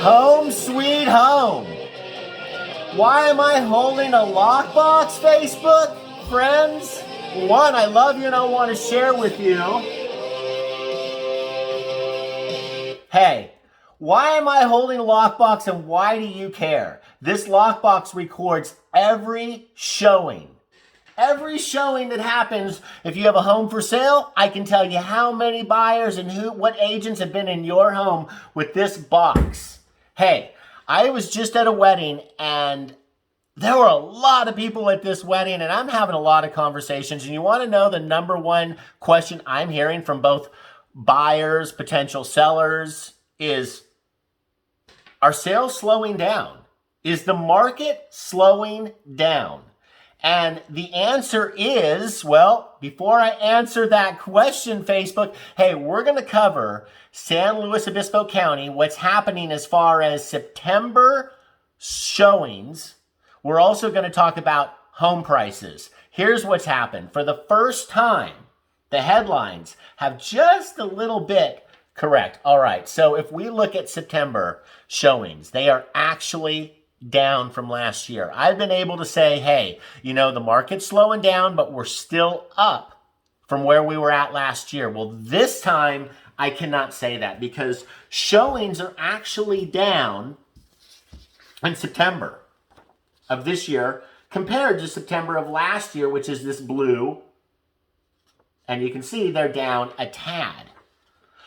Home sweet home. Why am I holding a lockbox, Facebook? Friends, one, I love you and I want to share with you. Hey, why am I holding a lockbox and why do you care? This lockbox records every showing. Every showing that happens. If you have a home for sale, I can tell you how many buyers and what agents have been in your home with this box. Hey, I was just at a wedding and there were a lot of people at this wedding and I'm having a lot of conversations. And you want to know the number one question I'm hearing from both buyers, potential sellers is, are sales slowing down? Is the market slowing down? And the answer is, well, before I answer that question, Facebook, hey, we're going to cover San Luis Obispo County, what's happening as far as September showings. We're also going to talk about home prices. Here's what's happened. For the first time, the headlines have just a little bit correct. All right, so if we look at September showings, they are actually down from last year. I've been able to say, hey, you know, the market's slowing down, but we're still up from where we were at last year. Well, this time I cannot say that because showings are actually down in September of this year compared to September of last year, which is this blue. And you can see they're down a tad.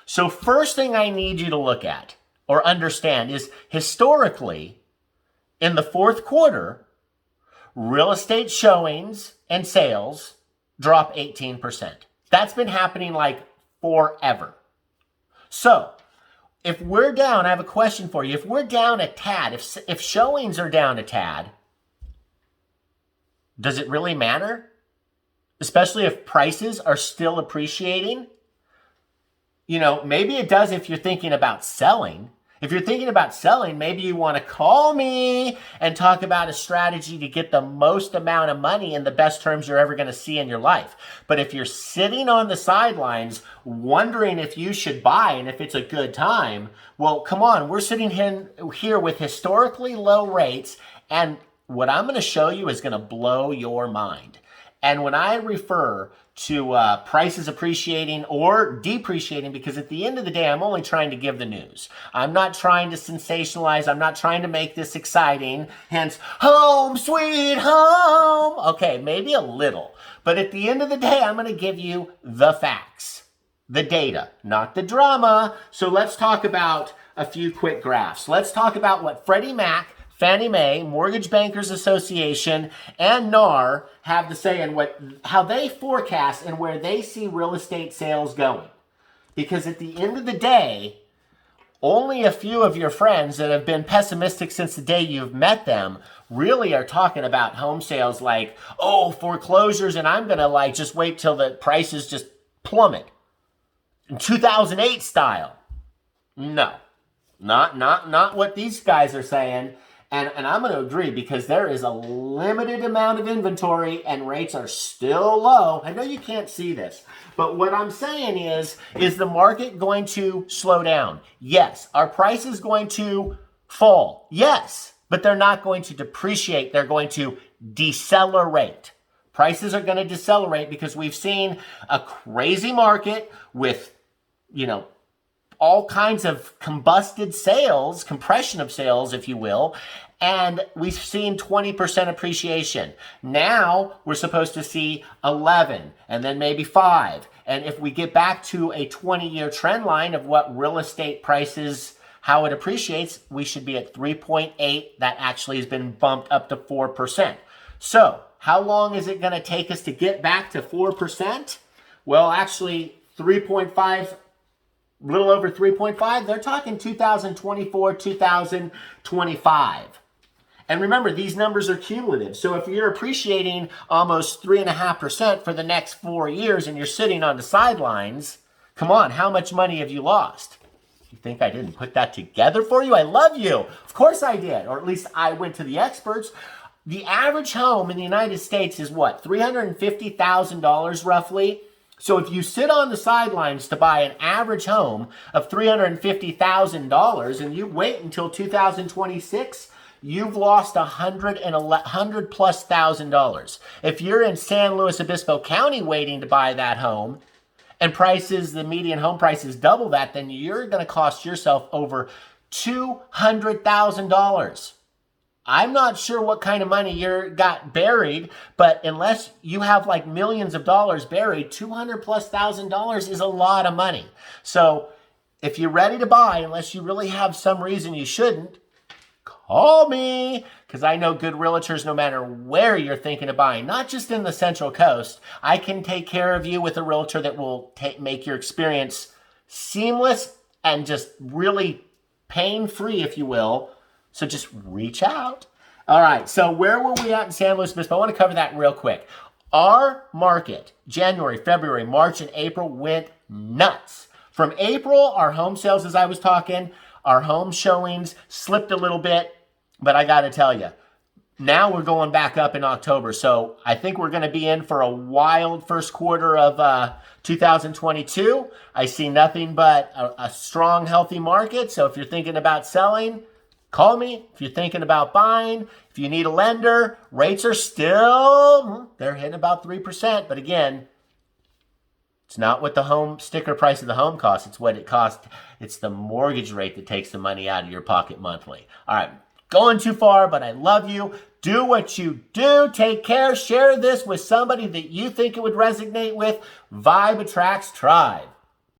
So first thing I need you to look at or understand is historically, in the fourth quarter, real estate showings and sales drop 18%. That's been happening like forever. So if we're down, I have a question for you. If we're down a tad, if showings are down a tad, does it really matter? Especially if prices are still appreciating? You know, maybe it does if you're thinking about selling. If you're thinking about selling, maybe you want to call me and talk about a strategy to get the most amount of money and the best terms you're ever going to see in your life. But if you're sitting on the sidelines wondering if you should buy and if it's a good time, well, come on, we're sitting here with historically low rates, and what I'm going to show you is going to blow your mind. And when I refer to prices appreciating or depreciating, because at the end of the day, I'm only trying to give the news. I'm not trying to sensationalize. I'm not trying to make this exciting. Hence, home sweet home. Okay, maybe a little. But at the end of the day, I'm going to give you the facts, the data, not the drama. So let's talk about a few quick graphs. Let's talk about what Freddie Mac, Fannie Mae, Mortgage Bankers Association, and NAR have to say and how they forecast and where they see real estate sales going. Because at the end of the day, only a few of your friends that have been pessimistic since the day you've met them really are talking about home sales like, oh, foreclosures, and I'm going to just wait till the prices just plummet. In 2008 style. No, not what these guys are saying. And I'm going to agree because there is a limited amount of inventory and rates are still low. I know you can't see this, but what I'm saying is the market going to slow down? Yes. Are prices going to fall? Yes, but they're not going to depreciate. They're going to decelerate. Prices are going to decelerate because we've seen a crazy market with, all kinds of compression of sales, if you will, and we've seen 20% appreciation. Now we're supposed to see 11 and then maybe 5. And if we get back to a 20-year trend line of what real estate prices, how it appreciates, we should be at 3.8. That actually has been bumped up to 4%. So how long is it going to take us to get back to 4%? Well, actually 3.5, a little over 3.5, they're talking 2024, 2025. And remember, these numbers are cumulative. So if you're appreciating almost 3.5% for the next 4 years and you're sitting on the sidelines, come on, how much money have you lost? You think I didn't put that together for you? I love you. Of course I did. Or at least I went to the experts. The average home in the United States is what? $350,000 roughly. So if you sit on the sidelines to buy an average home of $350,000 and you wait until 2026, you've lost $100 plus $1,000. If you're in San Luis Obispo County waiting to buy that home, and the median home price is double that, then you're going to cost yourself over $200,000. I'm not sure what kind of money you got buried, but unless you have like millions of dollars buried, $200 plus $1,000 is a lot of money. So if you're ready to buy, unless you really have some reason you shouldn't, call me, because I know good realtors no matter where you're thinking of buying, not just in the Central Coast. I can take care of you with a realtor that will make your experience seamless and just really pain-free, if you will. So just reach out. All right, so where were we at in San Luis Obispo? I want to cover that real quick. Our market, January, February, March, and April went nuts. From April, our home sales, as I was talking, our home showings slipped a little bit, but I got to tell you, now we're going back up in October. So I think we're going to be in for a wild first quarter of 2022. I see nothing but a strong, healthy market. So if you're thinking about selling, call me. If you're thinking about buying, if you need a lender, rates are still, they're hitting about 3%. But again, it's not what the home sticker price of the home costs. It's what it costs. It's the mortgage rate that takes the money out of your pocket monthly. All right, going too far, but I love you. Do what you do. Take care. Share this with somebody that you think it would resonate with. Vibe attracts tribe.